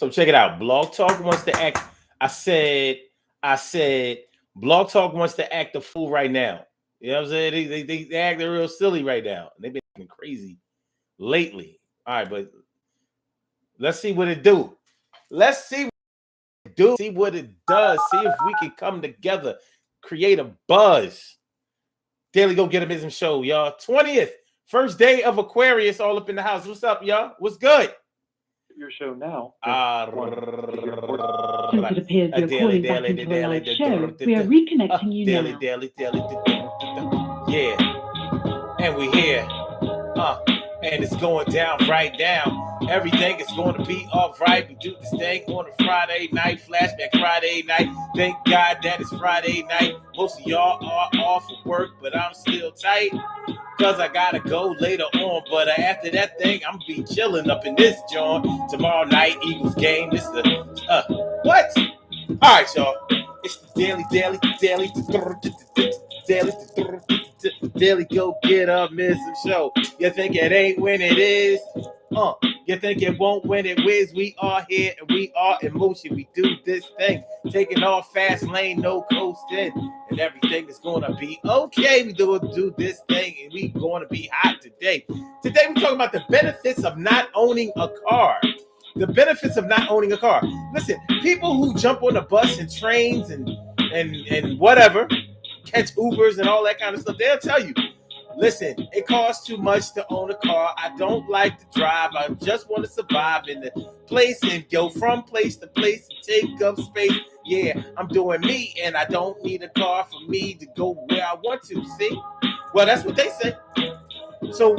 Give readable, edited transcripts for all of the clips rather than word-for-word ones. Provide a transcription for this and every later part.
So check it out. Blog Talk wants to act. I said, I said, Blog Talk wants to act a fool right now. You know what I'm saying? They acting real silly right now. They've been acting crazy lately. All right, but let's see what it do. Let's see what it do. See what it does. See if we can come together, create a buzz. Daily Go Get 'Em show, y'all. 20th, first day of Aquarius, all up in the house. What's up, y'all? What's good? Your show now. Since it appears you're calling back into a live show, we are reconnecting you now. Yeah, and we here. And it's going down right now. Everything is going to be all right. We do this thing on a Friday night, flashback Friday night. Thank God that it's Friday night. Most of y'all are off of work, but I'm still tight. Cause I gotta go later on. But after that thing, I'm gonna be chilling up in this joint. Tomorrow night, Eagles game. This the what? Alright, y'all. It's the daily go get up missing show. You think it ain't when it is? You think it won't when it whiz? We are here and we are in motion. We do this thing, taking off fast lane, no coasting, and everything is gonna be okay. We do this thing, and we gonna be hot today. Today we're talking about the benefits of not owning a car. The benefits of not owning a car. Listen, people who jump on the bus and trains and whatever, catch Ubers and all that kind of stuff, they'll tell you, listen, it costs too much to own a car. I don't like to drive. I just want to survive in the place and go from place to place and take up space. Yeah, I'm doing me, and I don't need a car for me to go where I want to. See? Well, that's what they say. So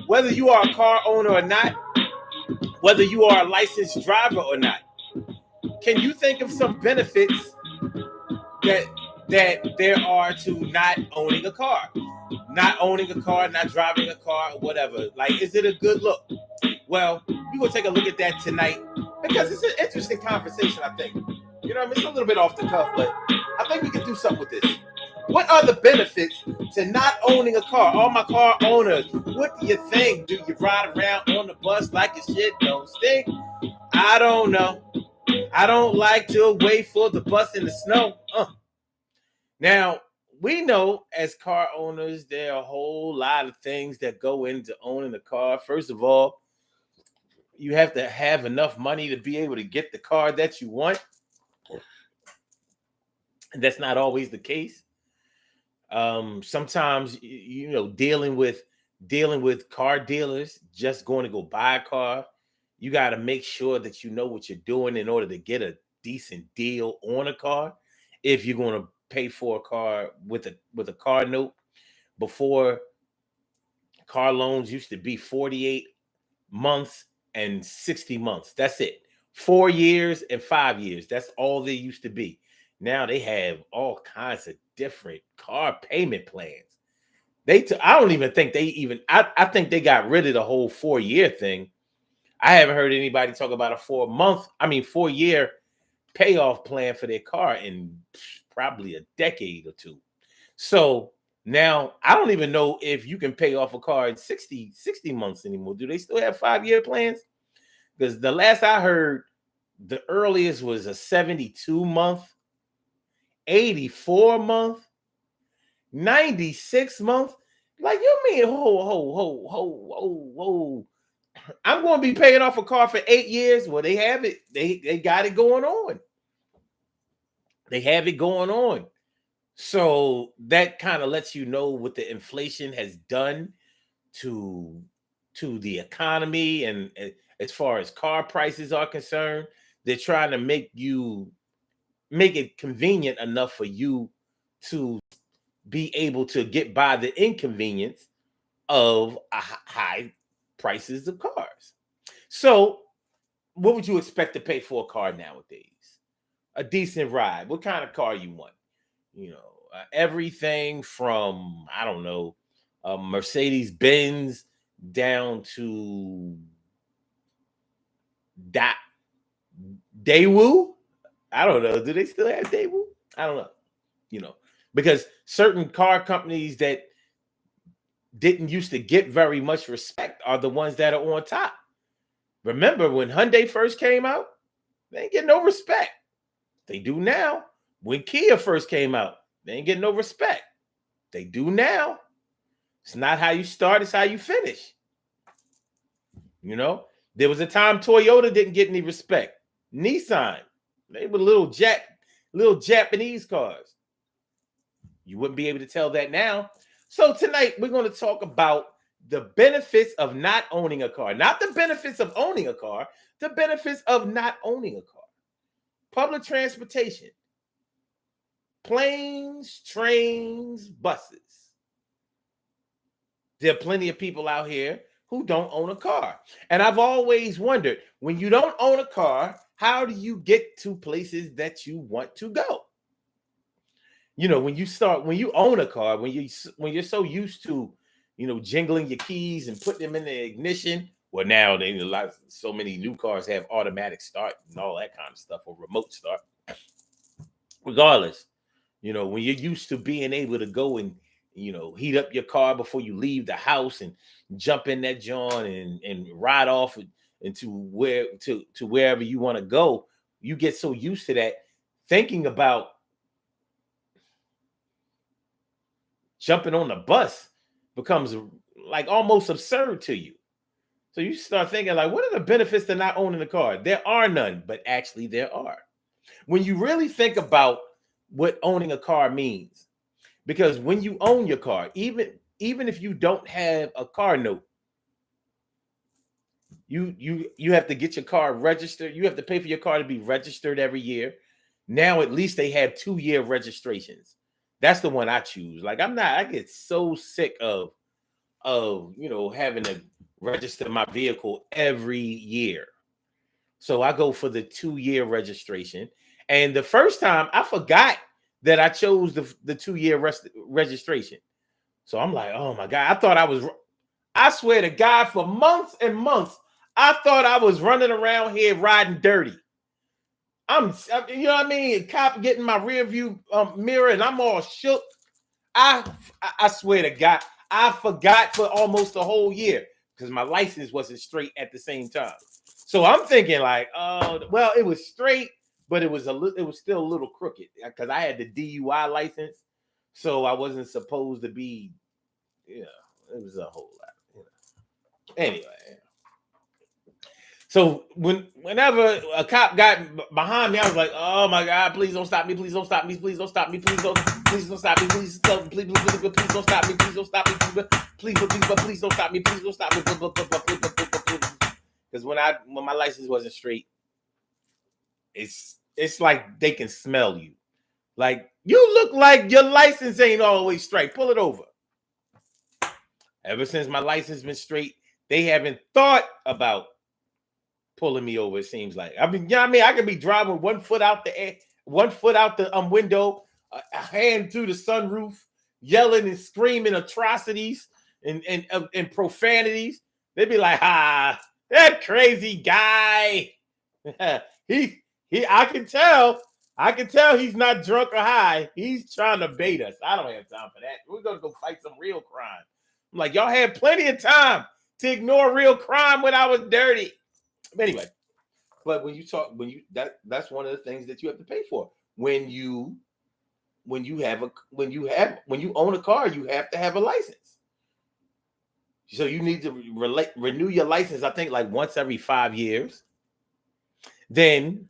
whether you are a car owner or not, whether you are a licensed driver or not, can you think of some benefits that there are to not owning a car? Not owning a car, not driving a car, whatever. Like, is it a good look? Well, we're going to take a look at that tonight because it's an interesting conversation, I think. You know what I mean? It's a little bit off the cuff, but I think we can do something with this. What are the benefits to not owning a car? All my car owners, what do you think? Do you ride around on the bus like your shit don't stink? I don't know. I don't like to wait for the bus in the snow. Now, we know as car owners, there are a whole lot of things that go into owning a car. First of all, you have to have enough money to be able to get the car that you want. And that's not always the case. Sometimes, you know, dealing with car dealers, just going to go buy a car, you got to make sure that you know what you're doing in order to get a decent deal on a car. If you're going to pay for a car with a car note, before, car loans used to be 48 months and 60 months. That's it. 4 years and 5 years. That's all they used to be. Now they have all kinds of different car payment plans. I don't even think I think they got rid of the whole 4-year thing. I haven't heard anybody talk about a 4-year payoff plan for their car in probably a decade or two. So now I don't even know if you can pay off a car in 60 months anymore. Do they still have 5-year plans? Because the last I heard, the earliest was a 72 month, 84 month, 96 month. Like, you mean, whoa. I'm going to be paying off a car for 8 years. Well, they have it. They got it going on. They have it going on. So that kind of lets you know what the inflation has done to the economy. And as far as car prices are concerned, they're trying to make it convenient enough for you to be able to get by the inconvenience of high prices of cars. So what would you expect to pay for a car nowadays? A decent ride. What kind of car you want? You know, everything from, I don't know, a Mercedes Benz down to Daewoo. I don't know. Do they still have Daewoo? I don't know. You know, because certain car companies that didn't used to get very much respect are the ones that are on top. Remember when Hyundai first came out? They ain't getting no respect. They do now. When Kia first came out, they ain't getting no respect. They do now. It's not how you start, it's how you finish. You know, there was a time Toyota didn't get any respect. Nissan, they were little Japanese cars. You wouldn't be able to tell that now. So tonight we're going to talk about the benefits of not owning a car. Not the benefits of owning a car, the benefits of not owning a car. Public transportation, planes, trains, buses. There are plenty of people out here who don't own a car. And I've always wondered, when you don't own a car, how do you get to places that you want to go? You know, when you own a car, when you're so used to, you know, jingling your keys and putting them in the ignition. Well, now so many new cars have automatic start and all that kind of stuff, or remote start. Regardless, you know, when you're used to being able to go and, you know, heat up your car before you leave the house and jump in that joint and ride off into wherever you want to go, you get so used to that. Thinking about jumping on the bus becomes like almost absurd to you. So you start thinking, like, what are the benefits to not owning a car? There are none, but actually there are. When you really think about what owning a car means, because when you own your car, even if you don't have a car note, you have to get your car registered. You have to pay for your car to be registered every year. Now at least they have 2-year registrations. That's the one I choose. Like I get so sick of you know, having to register my vehicle every year. So I go for the 2-year registration. And the first time I forgot that I chose the 2-year registration. So I'm like, oh my God, I swear to God, for months and months, I thought I was running around here riding dirty. You know what I mean? Cop getting my rear view mirror and I'm all shook. I swear to God, I forgot for almost a whole year because my license wasn't straight at the same time. So I'm thinking like, oh, well, it was straight, but it was still a little crooked because I had the DUI license, so I wasn't supposed to be. You know, it was a whole lot. You know. Anyway, so whenever a cop got behind me, I was like, oh my God, please don't stop me, please don't stop me, please don't stop me, please don't stop me, please don't stop me, please don't stop me, please don't stop me, please don't stop me, please don't stop me, please don't stop me. Because when my license wasn't straight, it's like they can smell you. Like, you look like your license ain't always straight. Pull it over. Ever since my license been straight, they haven't thought about pulling me over. It seems like, I mean, you know what I mean? I could be driving one foot out the air, one foot out the window, a hand through the sunroof, yelling and screaming atrocities and profanities. They'd be like, that crazy guy. I can tell he's not drunk or high. He's trying to bait us. I don't have time for that. We're gonna go fight some real crime. I'm like, y'all had plenty of time to ignore real crime when I was dirty. But anyway, but that's one of the things that you have to pay for. When you own a car, you have to have a license. So you need to renew your license, I think, like once every 5 years. Then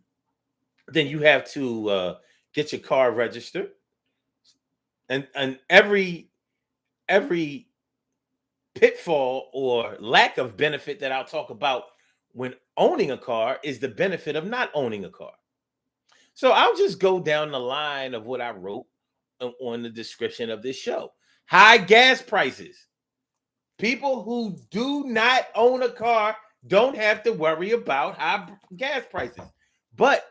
you have to get your car registered. And every pitfall or lack of benefit that I'll talk about when owning a car is the benefit of not owning a car. So I'll just go down the line of what I wrote on the description of this show. High gas prices. People who do not own a car don't have to worry about high gas prices. But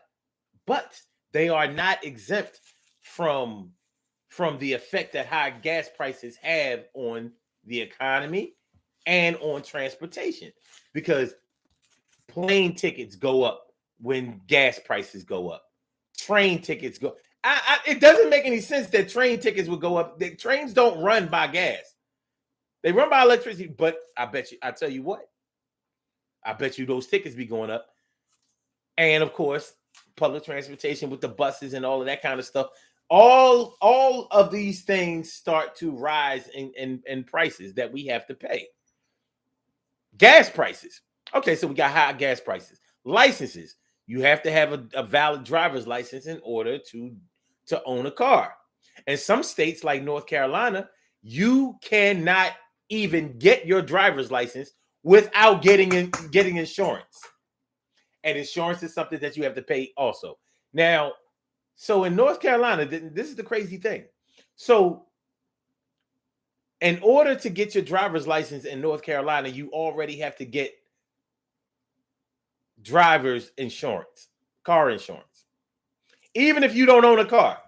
they are not exempt from the effect that high gas prices have on the economy and on transportation, because plane tickets go up when gas prices go up. Train tickets go. It doesn't make any sense that train tickets would go up. The trains don't run by gas. They run by electricity, but I tell you what, I bet you those tickets be going up. And of course, public transportation with the buses and all of that kind of stuff. All of these things start to rise in prices that we have to pay. Gas prices. Okay, so we got high gas prices. Licenses. You have to have a valid driver's license in order to own a car. And some states like North Carolina, you cannot even get your driver's license without getting insurance. And insurance is something that you have to pay also. Now, so in North Carolina, this is the crazy thing. So in order to get your driver's license in North Carolina, you already have to get driver's insurance, car insurance, even if you don't own a car.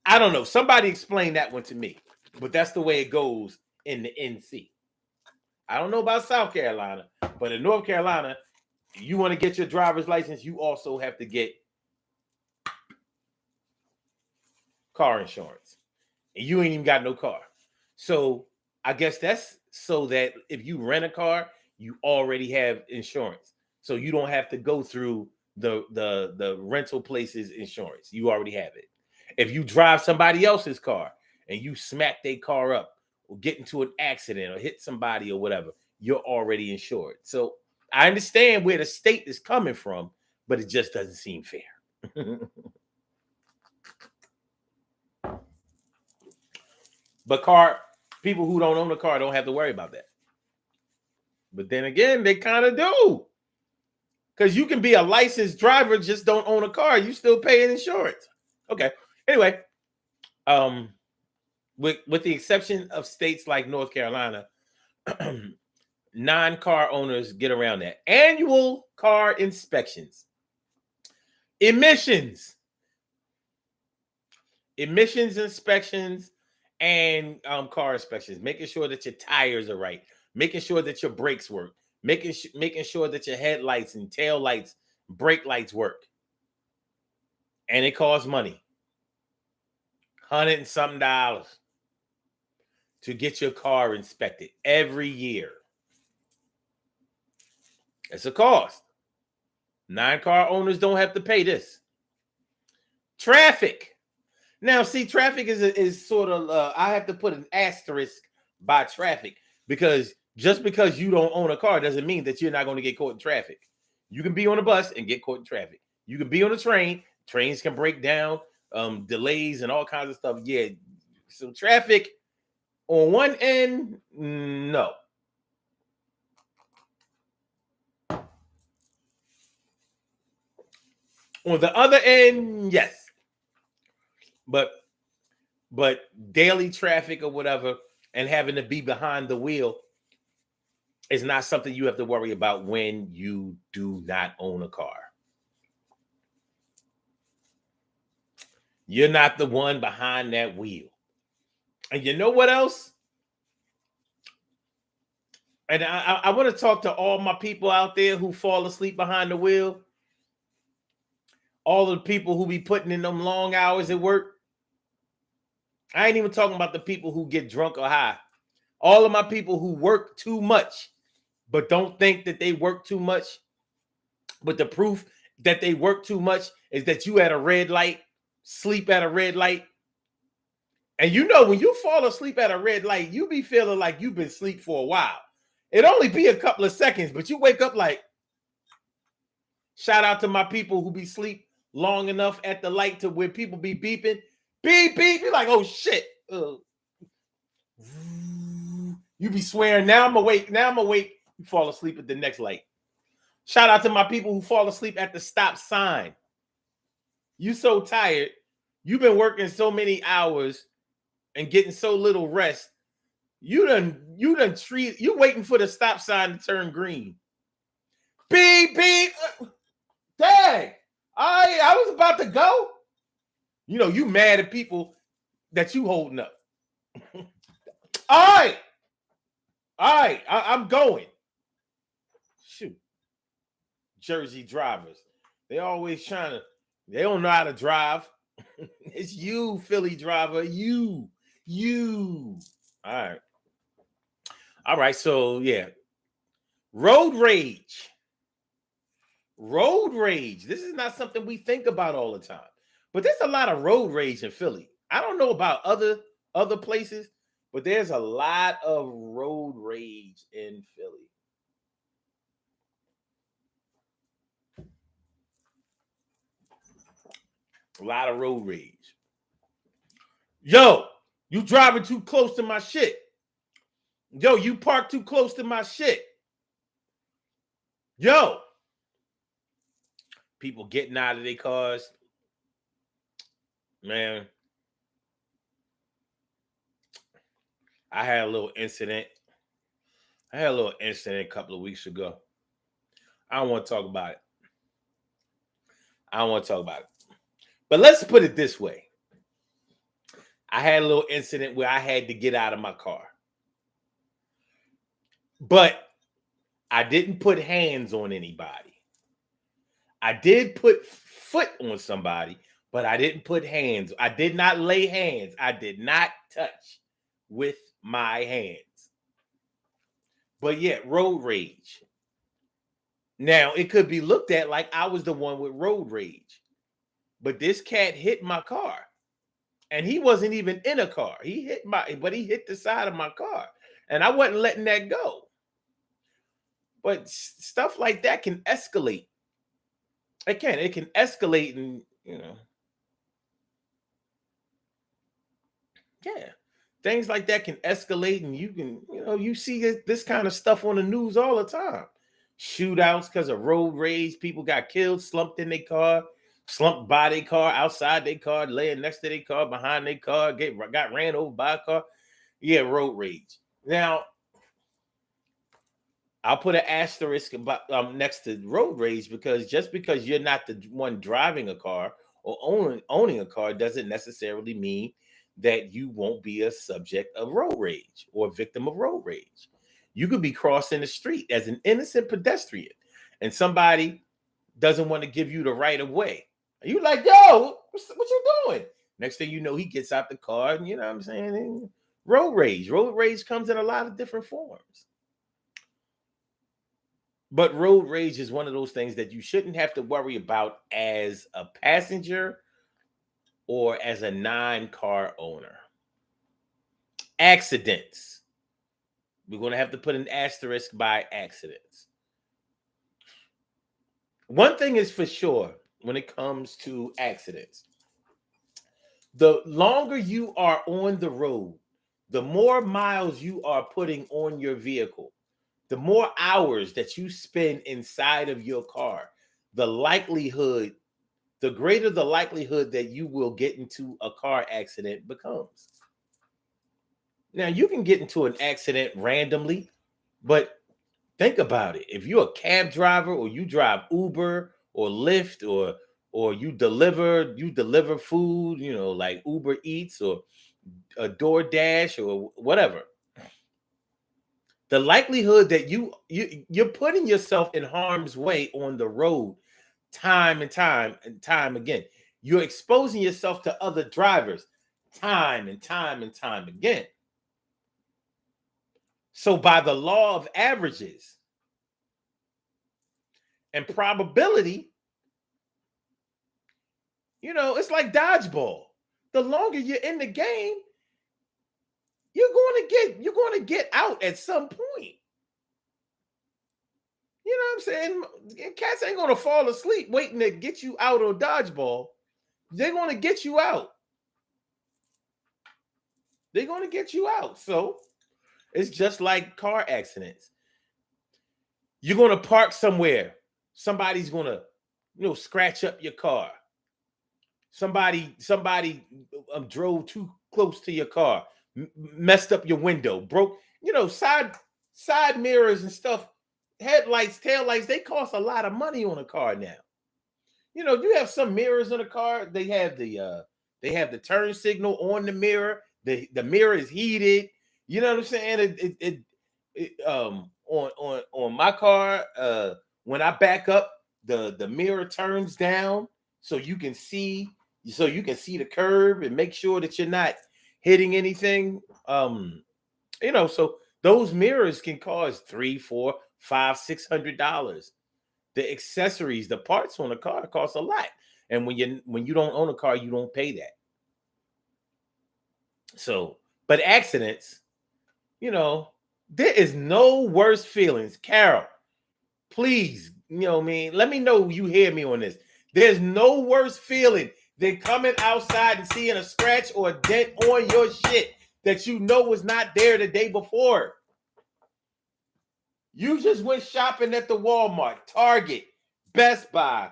I don't know. Somebody explain that one to me, but that's the way it goes in the NC. I don't know about South Carolina, but in North Carolina, if you want to get your driver's license, you also have to get car insurance, and you ain't even got no car. So I guess that's so that if you rent a car, you already have insurance, so you don't have to go through the rental place's insurance. You already have it. If you drive somebody else's car and you smack their car up or get into an accident or hit somebody or whatever, you're already insured. So I understand where the state is coming from, but it just doesn't seem fair. But people who don't own a car don't have to worry about that. But then again, they kind of do. Because you can be a licensed driver, just don't own a car. You still paying insurance. Okay. Anyway, with the exception of states like North Carolina, non-car owners get around that. Annual car inspections. Emissions inspections and car inspections, making sure that your tires are right, making sure that your brakes work, making sure that your headlights and tail lights, brake lights work. And it costs money. $100 and something to get your car inspected every year. It's a cost. Non-car owners don't have to pay this. Traffic. Now, see, traffic is sort of, I have to put an asterisk by traffic, because just because you don't own a car doesn't mean that you're not going to get caught in traffic. You can be on a bus and get caught in traffic. You can be on a train. Trains can break down, delays and all kinds of stuff. Yeah. So traffic on one end, no. On the other end, yes. But daily traffic or whatever and having to be behind the wheel is not something you have to worry about when you do not own a car. You're not the one behind that wheel. And you know what else? And I want to talk to all my people out there who fall asleep behind the wheel. All of the people who be putting in them long hours at work. I ain't even talking about the people who get drunk or high. All of my people who work too much, but don't think that they work too much. But the proof that they work too much is that you at a red light, sleep at a red light. And you know, when you fall asleep at a red light, you be feeling like you've been asleep for a while. It only be a couple of seconds, but you wake up like, shout out to my people who be sleep long enough at the light to where people be beeping. Beep, beep. You're like, oh, shit. You be swearing, now I'm awake. Now I'm awake. You fall asleep at the next light. Shout out to my people who fall asleep at the stop sign. You so tired. You've been working so many hours and getting so little rest. You waiting for the stop sign to turn green. Beep, beep. Dang. I was about to go. You know, you mad at people that you holding up. All right. I'm going. Shoot. Jersey drivers. They always they don't know how to drive. It's you, Philly driver. You. All right. So, yeah. Road rage. Road rage. This is not something we think about all the time. But there's a lot of road rage in Philly. I don't know about other places, but there's a lot of road rage in Philly. A lot of road rage. Yo, you driving too close to my shit. Yo, you parked too close to my shit. Yo, people getting out of their cars. Man, I had a little incident. A couple of weeks ago. I don't want to talk about it. But let's put it this way. I had a little incident where I had to get out of my car. But I didn't put hands on anybody. I did put foot on somebody, but I didn't put hands. I did not lay hands. I did not touch with my hands. But yet, road rage. Now, it could be looked at like I was the one with road rage. But this cat hit my car. And he wasn't even in a car. He hit the side of my car. And I wasn't letting that go. But stuff like that can escalate. It can escalate and, yeah. Things like that can escalate and you can, you see this kind of stuff on the news all the time. Shootouts because of road rage. People got killed, slumped in their car, slumped by their car, outside their car, laying next to their car, behind their car, got ran over by a car. Yeah, road rage. Now, I'll put an asterisk next to road rage because just because you're not the one driving a car or owning a car doesn't necessarily mean that you won't be a subject of road rage or a victim of road rage. You could be crossing the street as an innocent pedestrian and somebody doesn't want to give you the right of way. You like, yo, what you doing? Next thing you know, he gets out the car and you know what I'm saying? And road rage. Road rage comes in a lot of different forms. But road rage is one of those things that you shouldn't have to worry about as a passenger or as a non-car owner. Accidents. We're going to have to put an asterisk by accidents. One thing is for sure when it comes to accidents. The longer you are on the road, the more miles you are putting on your vehicle, the more hours that you spend inside of your car, the greater the likelihood that you will get into a car accident becomes. Now, you can get into an accident randomly, but think about it. If you're a cab driver or you drive Uber or Lyft or you deliver food, like Uber Eats or a DoorDash or whatever, the likelihood that you're putting yourself in harm's way on the road time and time again. You're exposing yourself to other drivers time and time again. So by the law of averages and probability, it's like dodgeball. The longer you're in the game, you're going to get out at some point. You know what I'm saying? Cats ain't going to fall asleep waiting to get you out on dodgeball. They're going to get you out. So it's just like car accidents. You're going to park somewhere. Somebody's going to, scratch up your car. Somebody drove too close to your car, messed up your window, broke, side mirrors and stuff, headlights, taillights, they cost a lot of money on a car now. You have some mirrors in a car, they have the turn signal on the mirror, the mirror is heated. You know what I'm saying? On my car, when I back up, the mirror turns down so you can see the curb and make sure that you're not hitting anything. So those mirrors can cause $300, $400, $500-$600. The accessories, the parts on the car cost a lot. And when you don't own a car, you don't pay that. So, but accidents, there is no worse feelings. Carol, please, let me know you hear me on this. There's no worse feeling than coming outside and seeing a scratch or a dent on your shit that you know was not there the day before. You just went shopping at the Walmart, Target, Best Buy,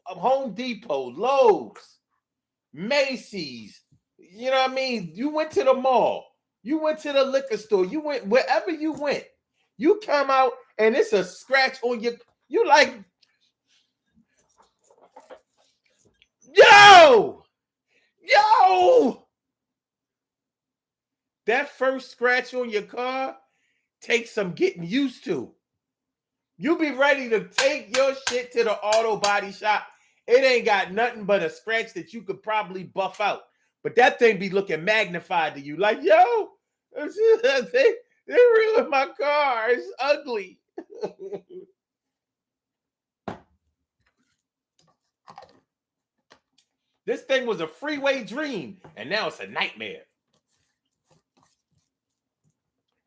Home Depot, Lowe's, Macy's. You know what I mean? You went to the mall. You went to the liquor store. You went wherever you went. You come out and it's a scratch on your. You like, yo. That first scratch on your car takes some getting used to. You be ready to take your shit to the auto body shop. It ain't got nothing but a scratch that you could probably buff out. But that thing be looking magnified to you. Like, yo, they ruined my car. It's ugly. This thing was a freeway dream, and now it's a nightmare.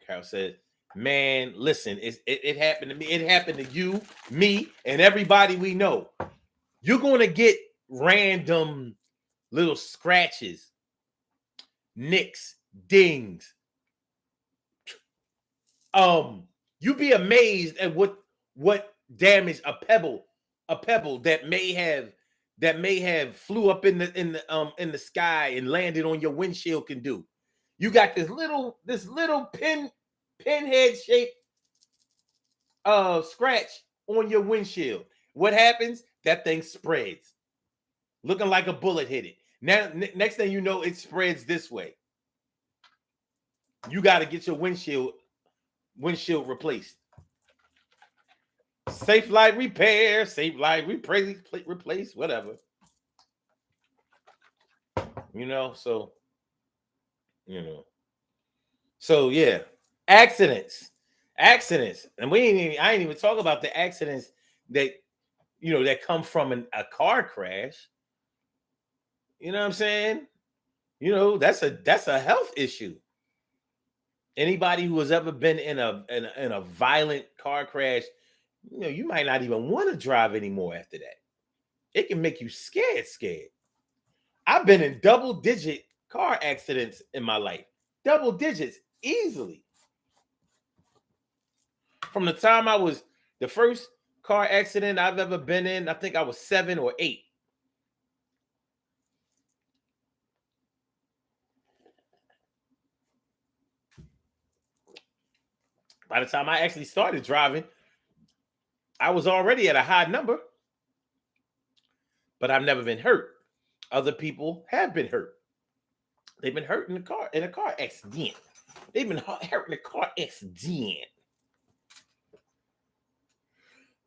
Carol said, man, listen, it happened to me. It happened to you, me, and everybody we know. You're going to get random little scratches, nicks, dings. You be amazed at what damage a pebble that may have flew up in the sky and landed on your windshield can do. You got this little pinhead shaped scratch on your windshield. What happens? That thing spreads, looking like a bullet hit it. Now, next thing you know, it spreads this way. You got to get your windshield replaced. Safe Light repair, Safe Light replace, whatever. So yeah, accidents, and I ain't even talk about the accidents that that come from a car crash. You know what I'm saying? That's a health issue. Anybody who has ever been in a violent car crash, you might not even want to drive anymore after that. It can make you scared. I've been in double-digit car accidents in my life. Double digits, easily. From the time the first car accident I've ever been in, I think I was 7 or 8. By the time I actually started driving, I was already at a high number, but I've never been hurt. Other people have been hurt. They've been hurt in a car accident. They've been hurt in a car accident.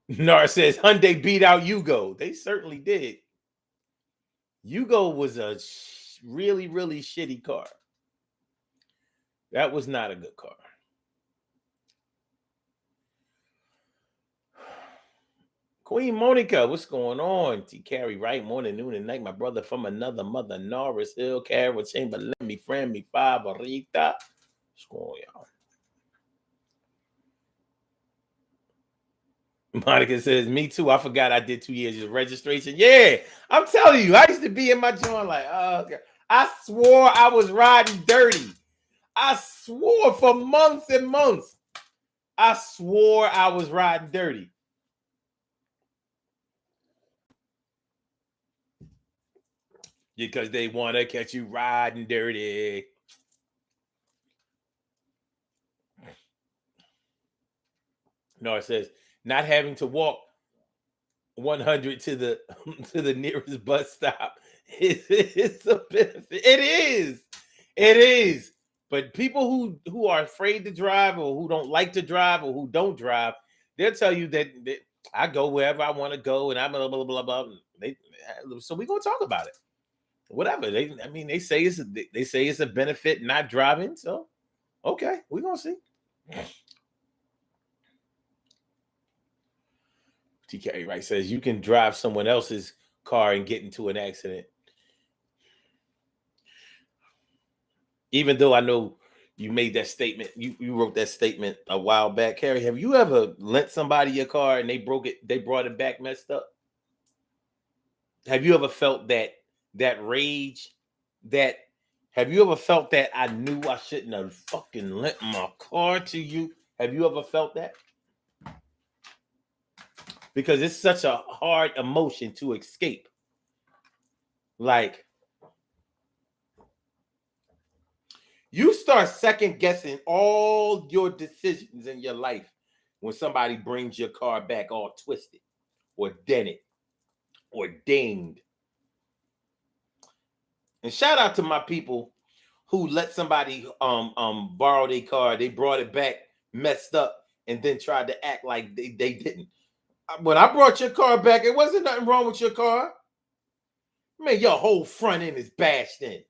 Nar says Hyundai beat out Yugo. They certainly did. Yugo was a really, really shitty car. That was not a good car. Queen Monica, what's going on? T. Carey, right? Morning, noon, and night. My brother from another mother, Norris Hill, Carol Chamberlain, me friend, me favorita. What's going on, y'all? Monica says, me too. I forgot I did 2 years of registration. Yeah, I'm telling you, I used to be in my joint like, oh, God. I swore I was riding dirty. I swore for months and months. I swore I was riding dirty. Because they want to catch you riding dirty. No, it says not having to walk 100 to the nearest bus stop. It's a benefit. It is. But people who are afraid to drive or who don't like to drive or who don't drive, they'll tell you that I go wherever I want to go and I'm blah blah blah blah. So we're gonna talk about it. Whatever they say it's a benefit not driving. So okay, we're gonna see. TK right says you can drive someone else's car and get into an accident. Even though I know you made that statement, you wrote that statement a while back. Carrie, have you ever lent somebody your car and they brought it back messed up? Have you ever felt that rage? Have you ever felt that I knew I shouldn't have fucking lent my car to you? Have you ever felt that? Because it's such a hard emotion to escape. Like, you start second guessing all your decisions in your life when somebody brings your car back all twisted or dented or dinged. And shout out to my people who let somebody borrow their car. They brought it back messed up and then tried to act like they didn't. When I brought your car back, it wasn't nothing wrong with your car. Man, your whole front end is bashed in.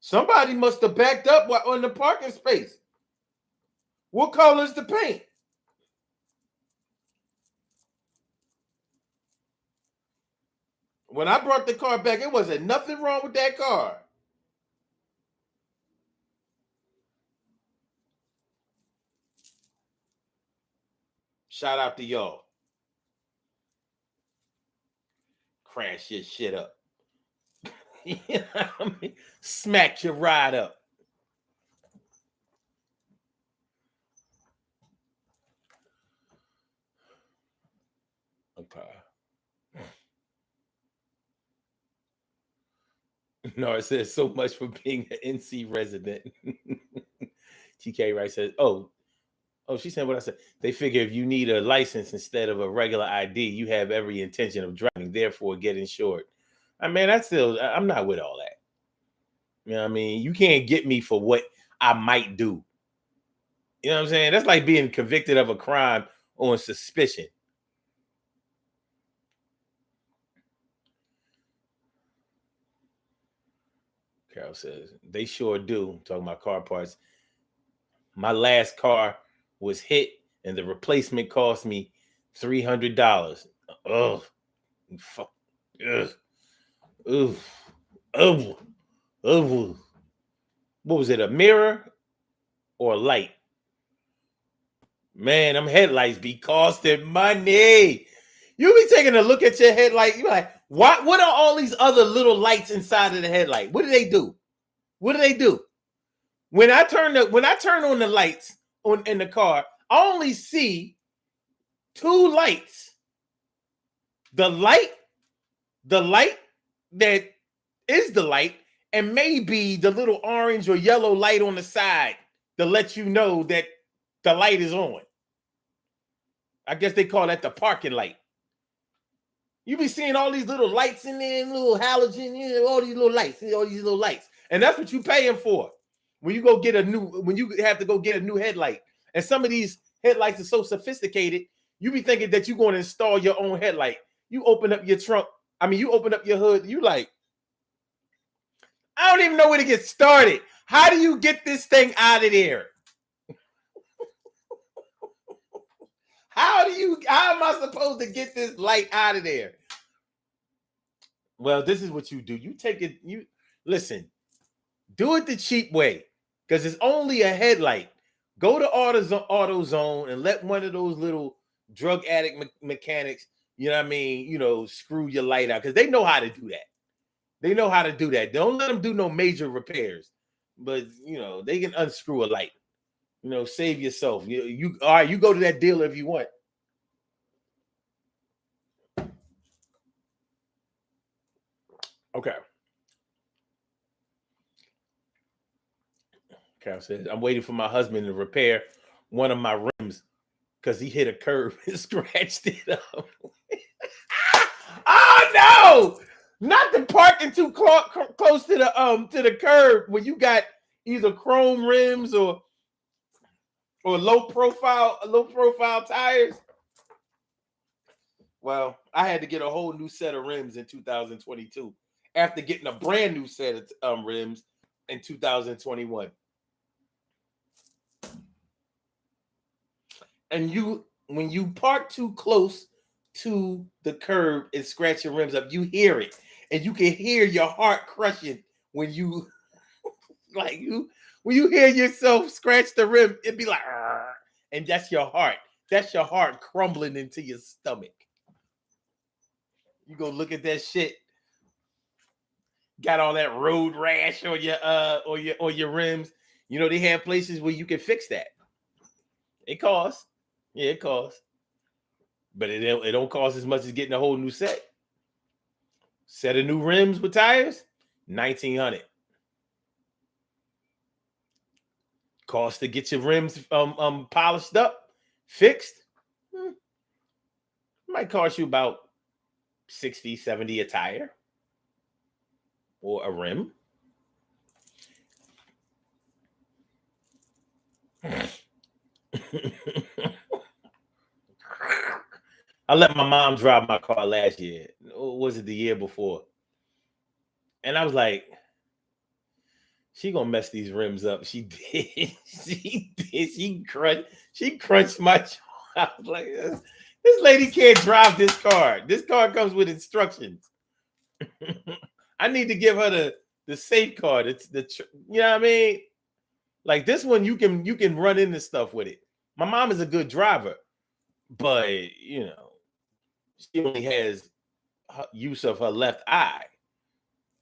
Somebody must have backed up on the parking space. What color is the paint? When I brought the car back, it wasn't nothing wrong with that car. Shout out to y'all. Crash your shit up. You know what I mean? Smack your ride up. Okay. No, it says so much for being an NC resident. TK Wright says, oh, she said what I said. They figure if you need a license instead of a regular ID, you have every intention of driving, therefore get insured. I mean, I'm not with all that. You know what I mean? You can't get me for what I might do. You know what I'm saying? That's like being convicted of a crime on suspicion. Carol says, they sure do. Talking about car parts. My last car was hit and the replacement cost me $300. Oh, fuck. Ugh. Ugh. Oh. Oh. What was it, a mirror or a light? Man, them headlights be costing money. You be taking a look at your headlight, you be like, what are all these other little lights inside of the headlight? What do they do? What do they do? When I turn on the lights in the car, I only see two lights. The light that is the light, and maybe the little orange or yellow light on the side to let you know that the light is on. I guess they call that the parking light. You be seeing all these little lights in there, little halogen, all these little lights. And that's what you're paying for. When you have to go get a new headlight. And some of these headlights are so sophisticated, you be thinking that you're going to install your own headlight. You open up your trunk. You open up your hood. You like, I don't even know where to get started. How do you get this thing out of there? How am I supposed to get this light out of there? Well, this is what you do. You take it, listen, do it the cheap way, because it's only a headlight. Go to AutoZone and let one of those little drug addict mechanics, you know what I mean, screw your light out, because they know how to do that. They know how to do that. Don't let them do no major repairs, but they can unscrew a light. Save yourself. You all right, you go to that dealer if you want. Okay. Carol says, I'm waiting for my husband to repair one of my rims because he hit a curb and scratched it up. Oh no! Not the parking too close to the curb when you got either chrome rims or low profile tires. Well, I had to get a whole new set of rims in 2022 after getting a brand new set of rims in 2021. And when you park too close to the curb and scratch your rims up. You hear it, and you can hear your heart crushing when you when you hear yourself scratch the rim. It'd be like, and that's your heart. That's your heart crumbling into your stomach. You go look at that shit. Got all that road rash on your rims. You know, they have places where you can fix that. It costs. Yeah, it costs. But it don't cost as much as getting a whole new set. Set of new rims with tires, $1,900. Cost to get your rims polished up, fixed. Might cost you about $60, $70 a tire. Or a rim. I let my mom drive my car last year. Or was it the year before? And I was like, she gonna mess these rims up. She did. She did. She crunched my jaw. I was like, this lady can't drive this car. This car comes with instructions. I need to give her the safe card. It's you know what I mean? Like this one, you can run into stuff with it. My mom is a good driver, but you know, she only has use of her left eye.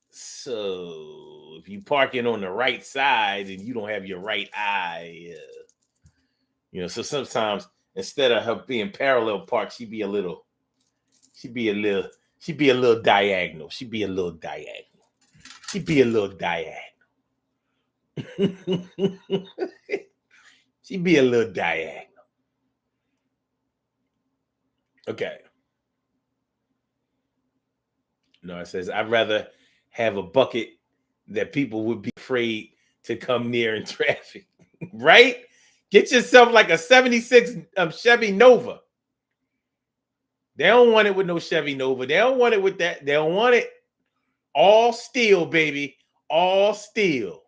So if you parking on the right side and you don't have your right eye, you know, so sometimes instead of her being parallel parked, she'd be a little diagonal. She'd be a little diagonal. She'd be a little diagonal. Okay. No, it says I'd rather have a bucket that people would be afraid to come near in traffic. Right? Get yourself like a 76 Chevy Nova. They don't want it with no Chevy Nova. They don't want it with that. They don't want it all steel, baby. All steel.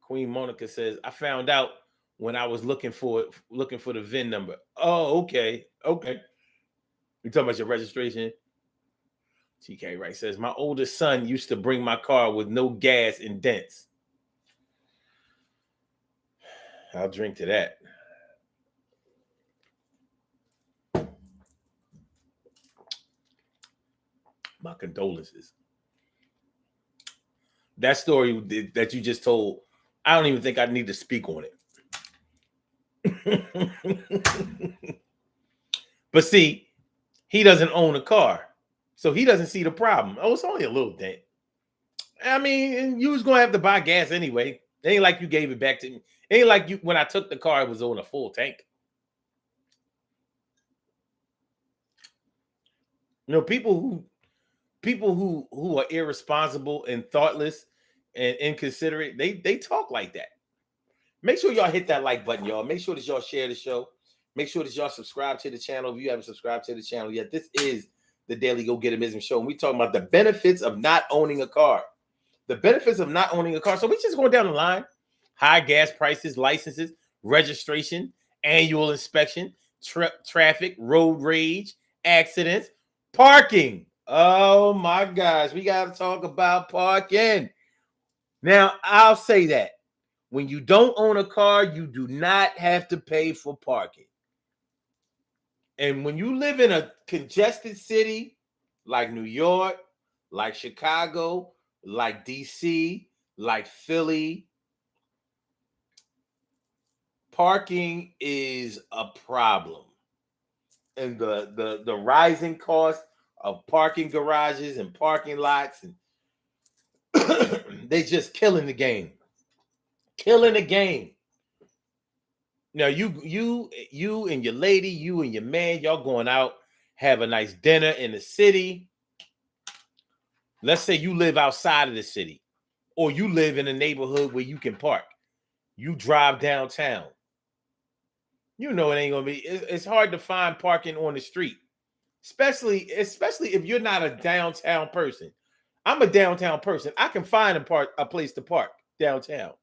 Queen Monica says, I found out when I was looking for the VIN number. Oh, okay. Okay. You talking about your registration? TK Wright says, my oldest son used to bring my car with no gas and dents. I'll drink to that. My condolences. That story that you just told, I don't even think I need to speak on it. But see, he doesn't own a car, so he doesn't see the problem. Oh, it's only a little dent. I mean, you was gonna have to buy gas anyway. It ain't like you gave it back to me. It ain't like you when I took the car, it was on a full tank. You know, people who are irresponsible and thoughtless and inconsiderate, they talk like that. Make sure y'all hit that like button, y'all. Make sure that y'all share the show. Make sure that y'all subscribe to the channel if you haven't subscribed to the channel yet. This is the Daily Go Getimism Show, and we're talking about the benefits of not owning a car. The benefits of not owning a car. So we're just going down the line. High gas prices, licenses, registration, annual inspection, traffic, road rage, accidents, parking. Oh my gosh, we got to talk about parking. Now, I'll say that when you don't own a car, you do not have to pay for parking. And when you live in a congested city like New York, like Chicago, like DC, like Philly, parking is a problem. And the rising cost of parking garages and parking lots, and they just killing the game. Killing the game. Now you and your lady, you and your man, y'all going out, have a nice dinner in the city. Let's say you live outside of the city, or you live in a neighborhood where you can park. You drive downtown. You know it ain't gonna be. It's hard to find parking on the street, especially if you're not a downtown person. I'm a downtown person. I can find a place to park downtown.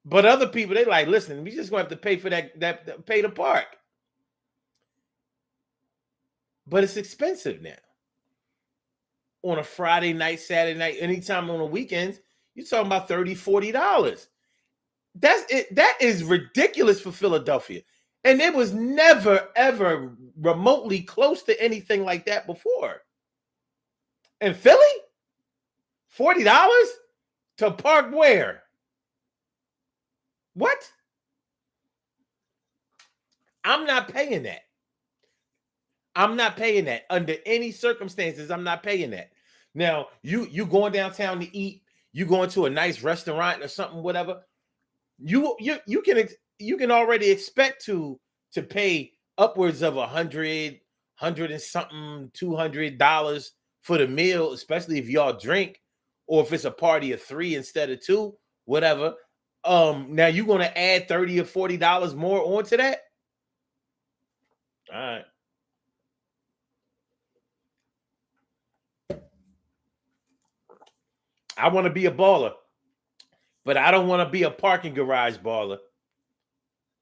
But other people, they like, listen, we just gonna have to pay for that pay to park. But it's expensive now. On a Friday night, Saturday night, anytime on the weekends, you're talking about $30, $40. That's it. That is ridiculous for Philadelphia. And it was never, ever remotely close to anything like that before. In Philly? $40 to park where? What? I'm not paying that. I'm not paying that. Under any circumstances, I'm not paying that. Now, you going downtown to eat, you going to a nice restaurant or something, whatever. You can already expect to pay upwards of $100 and something, $200 for the meal, especially if y'all drink, or if it's a party of 3 instead of 2, whatever. Now you're gonna add $30 or $40 more onto that. All right. I want to be a baller, but I don't want to be a parking garage baller.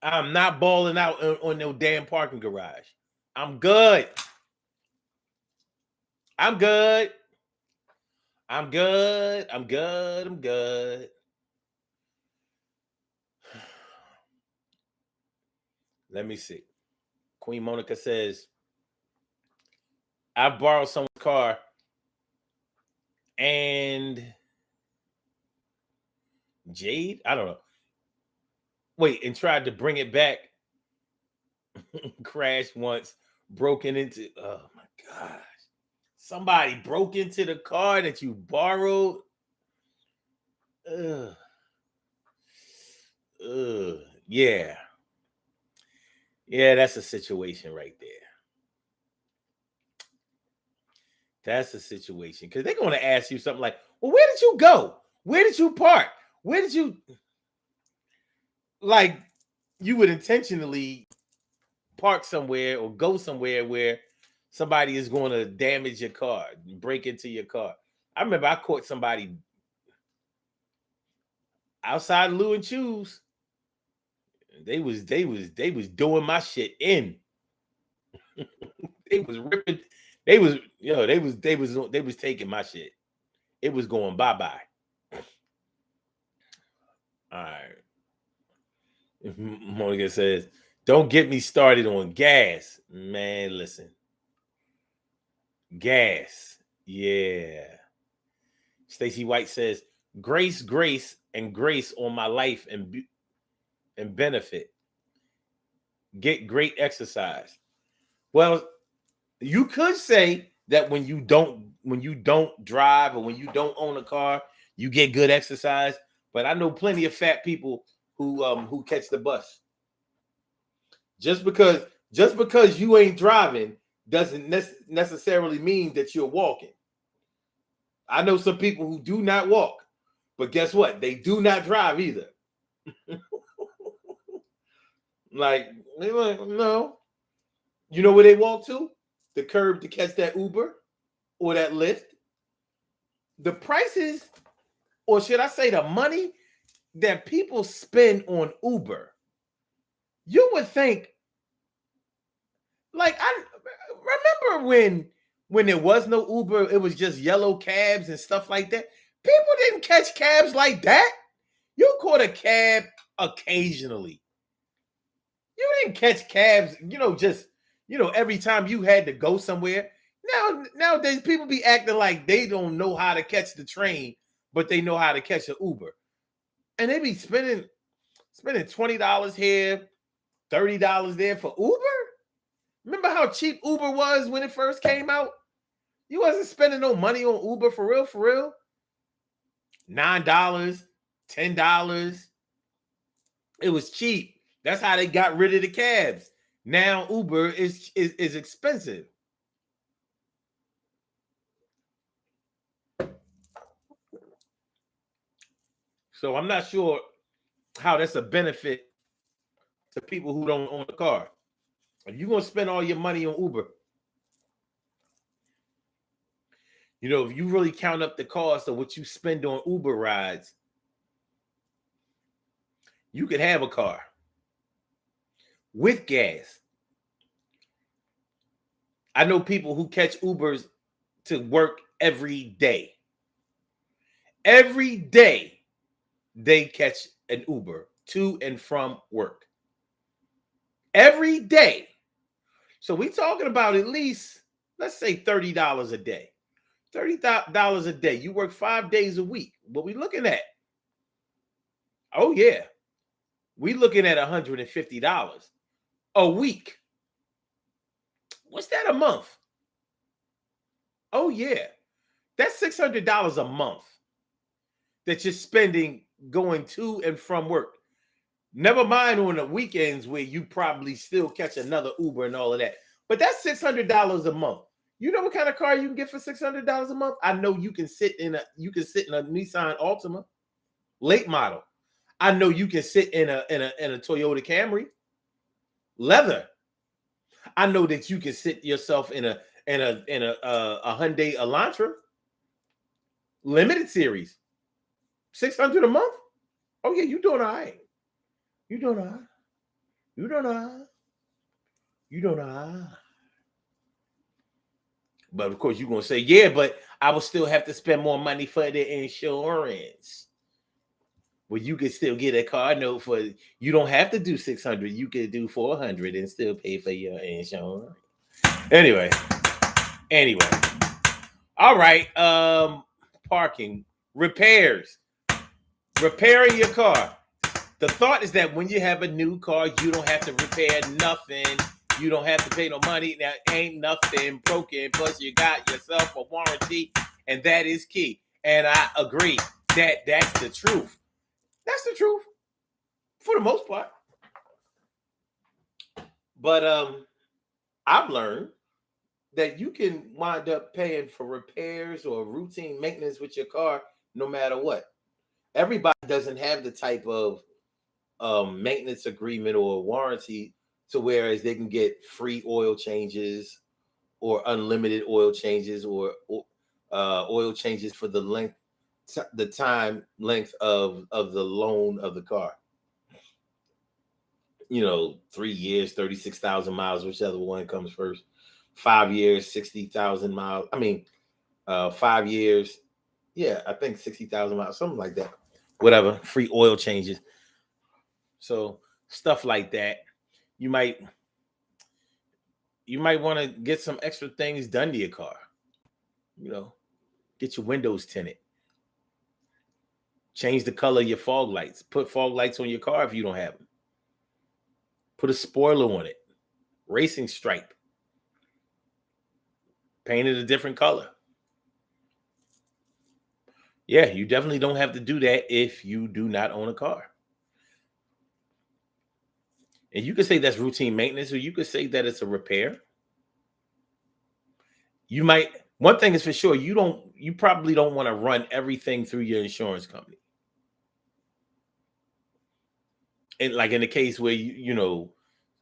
I'm not balling out on no damn parking garage. I'm good. I'm good. I'm good. I'm good. I'm good. Let me see. Queen Monica says, I borrowed someone's car and Jade, I don't know. Wait, and tried to bring it back. Crashed once, broken into. Oh my gosh. Somebody broke into the car that you borrowed. Ugh. Yeah. Yeah, that's a situation right there. That's a situation. Because they're going to ask you something like, well, where did you go? Where did you park? Where did you... Like, you would intentionally park somewhere or go somewhere where somebody is going to damage your car, break into your car. I remember I caught somebody outside Lou and Choose. They was doing my shit in. They was ripping. They was taking my shit. It was going bye-bye. All right. Monica says, don't get me started on gas. Man, listen. Gas. Yeah. Stacy White says, grace on my life and benefit. Get great exercise. Well, you could say that when you don't drive or when you don't own a car, you get good exercise. But I know plenty of fat people who catch the bus. Just because you ain't driving doesn't necessarily mean that you're walking. I know some people who do not walk, but guess what? They do not drive either. Like, no. You know where they walk to? The curb to catch that Uber or that Lyft. The prices, or should I say the money that people spend on Uber, you would think, like, I remember when there was no Uber, it was just yellow cabs and stuff like that. People didn't catch cabs like that. You caught a cab occasionally. You didn't catch cabs, just every time you had to go somewhere. Nowadays, people be acting like they don't know how to catch the train, but they know how to catch an Uber. And they be spending $20 here, $30 there for Uber. Remember how cheap Uber was when it first came out? You wasn't spending no money on Uber for real. $9, $10. It was cheap. That's how they got rid of the cabs. Now Uber is expensive. So I'm not sure how that's a benefit to people who don't own a car. If you're going to spend all your money on Uber, if you really count up the cost of what you spend on Uber rides, You could have a car with gas. I know people who catch Ubers to work every day. Every day they catch an Uber to and from work. Every day. So we're talking about at least, let's say $30 a day. $30 a day. You work 5 days a week. What we looking at? Oh, yeah. We looking at $150 a week. What's that a month? Oh, yeah. That's $600 a month that you're spending going to and from work. Never mind on the weekends where you probably still catch another Uber and all of that. But that's $600 a month. You know what kind of car you can get for $600 a month? I know you can sit in a Nissan Altima, late model. I know you can sit in a Toyota Camry, leather. I know that you can sit yourself in a Hyundai Elantra, limited series, $600 a month. Oh yeah, you doing all right. You doing all right. You doing all right. You doing all right. But of course, you're gonna say, yeah, but I will still have to spend more money for the insurance. Well, you could still get a car note for, you don't have to do $600. You could do $400 and still pay for your insurance. Anyway. All right. Parking, repairs, repairing your car. The thought is that when you have a new car, you don't have to repair nothing. You don't have to pay no money. Now ain't nothing broken. Plus, you got yourself a warranty, and that is key. And I agree that that's the truth. That's the truth for the most part. But I've learned that you can wind up paying for repairs or routine maintenance with your car no matter what. Everybody doesn't have the type of maintenance agreement or warranty to whereas they can get free oil changes or unlimited oil changes or oil changes for the time length of the loan of the car. 3 years, 36,000 miles, whichever one comes first. 5 years, 60,000 miles. 5 years. Yeah, I think 60,000 miles, something like that. Whatever, free oil changes. So stuff like that. You might want to get some extra things done to your car. Get your windows tinted. Change the color of your fog lights. Put fog lights on your car if you don't have them. Put a spoiler on it. Racing stripe. Paint it a different color. Yeah, you definitely don't have to do that if you do not own a car. And you could say that's routine maintenance, or you could say that it's a repair. One thing is for sure, you probably don't want to run everything through your insurance company. And like in the case where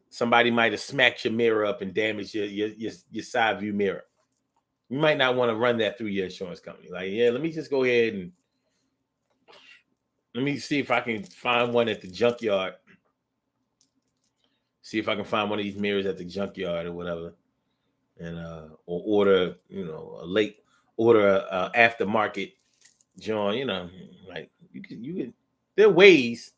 somebody might have smacked your mirror up and damaged your side view mirror. You might not want to run that through your insurance company. Like, yeah, let me just go ahead and let me see if I can find one at the junkyard. See if I can find one of these mirrors at the junkyard or whatever. And or order, order aftermarket joint, like you can there are ways.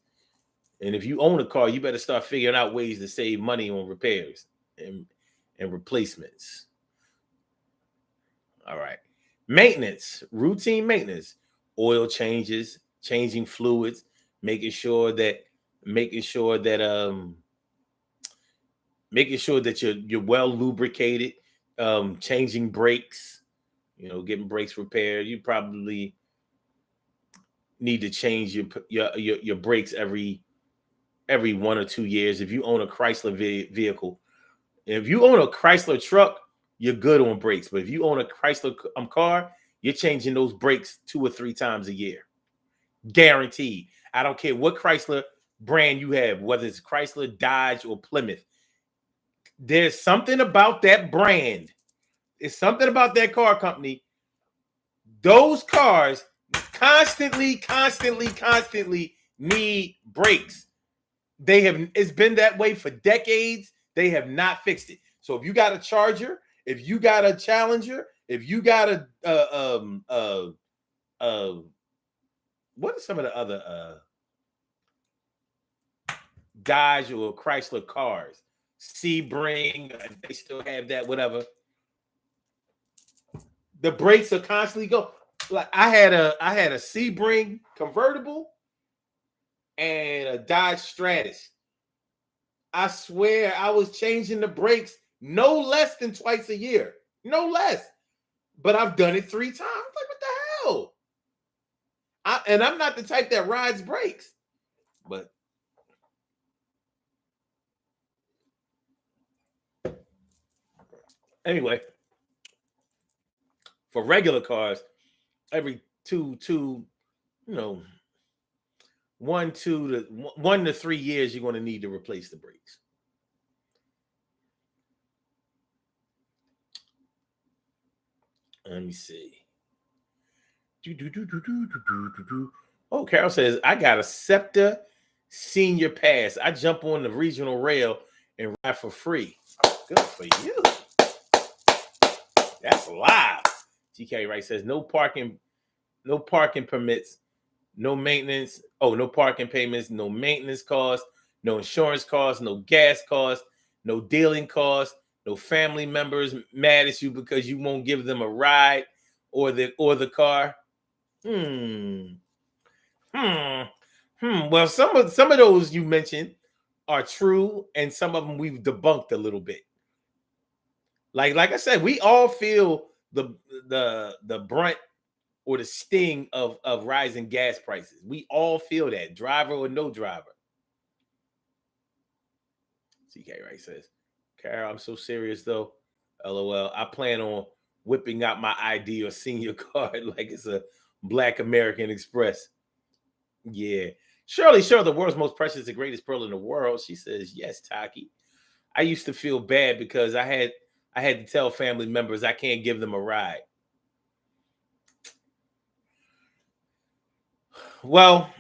And if you own a car, you better start figuring out ways to save money on repairs and replacements. All right. Maintenance, routine maintenance, oil changes, changing fluids, making sure that you're well lubricated, changing brakes, getting brakes repaired. You probably need to change your brakes every 1 or 2 years. If you own a Chrysler vehicle, if you own a Chrysler truck, you're good on brakes. But if you own a Chrysler car, you're changing those brakes 2 or 3 times a year. Guaranteed. I don't care what Chrysler brand you have, whether it's Chrysler, Dodge, or Plymouth. There's something about that brand. It's something about that car company. Those cars constantly need brakes. It's been that way for decades. They have not fixed it. So if you got a Charger, if you got a Challenger, if you got a what are some of the other Dodge or Chrysler cars? Sebring, they still have that, whatever. The brakes are constantly go. Like I had a Sebring convertible and a Dodge Stratus. I swear I was changing the brakes no less than twice a year. No less. But I've done it 3 times. Like, what the hell? And I'm not the type that rides brakes. But anyway, for regular cars, every 1 to 3 years, you're going to need to replace the brakes. Let me see. Oh, Carol says, I got a SEPTA Senior Pass. I jump on the regional rail and ride for free. Good for you. That's live. GK Wright says, no parking permits, no maintenance. Oh, no parking payments, no maintenance costs, no insurance costs, no gas costs, no dealing costs, no family members mad at you because you won't give them a ride or the car. Well, some of those you mentioned are true, and some of them we've debunked a little bit. Like I said, we all feel the brunt or the sting of rising gas prices. We all feel that, driver or no driver. CK Wright says, Carol, I'm so serious though. LOL. I plan on whipping out my ID or senior card like it's a Black American Express. Yeah. Shirley, sure, the world's most precious, the greatest pearl in the world. She says, yes, Taki. I used to feel bad because I had to tell family members I can't give them a ride. Well,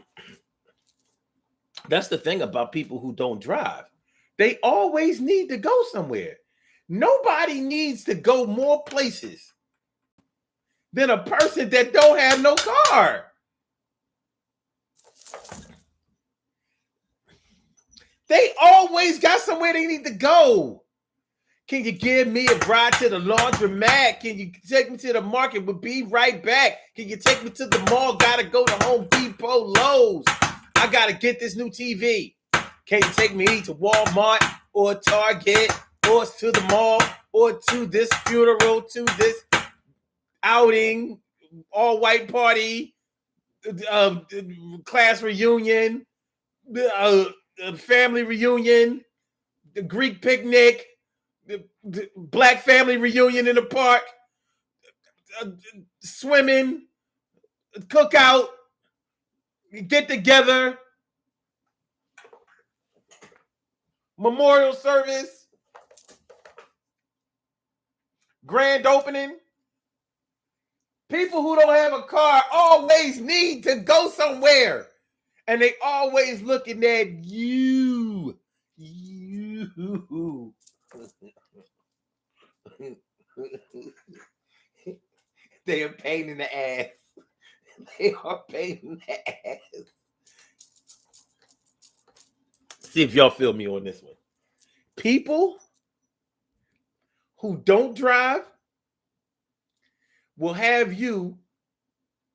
that's the thing about people who don't drive. They always need to go somewhere. Nobody needs to go more places than a person that don't have no car. They always got somewhere they need to go. Can you give me a ride to the laundromat? Can you take me to the market? We'll be right back. Can you take me to the mall? Gotta go to Home Depot, Lowe's. I gotta get this new TV. Can you take me to Walmart or Target or to the mall or to this funeral, to this outing, all white party, class reunion, family reunion, the Greek picnic, the Black family reunion in the park, swimming, cookout, get together, memorial service, grand opening. People who don't have a car always need to go somewhere. And they always looking at you. They are pain in the ass. They are pain in the ass. See if y'all feel me on this one. People who don't drive will have you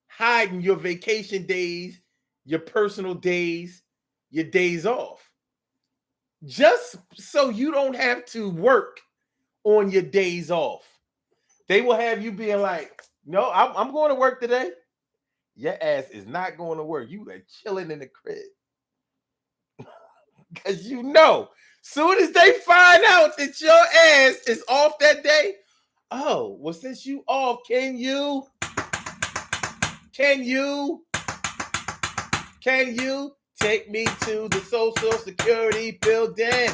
hiding your vacation days, your personal days, your days off, just so you don't have to work on your days off. They will have you being like, no, I'm going to work today. Your ass is not going to work. You are chilling in the crib. Because you know, soon as they find out that your ass is off that day, oh, well, since you off, can you take me to the Social Security building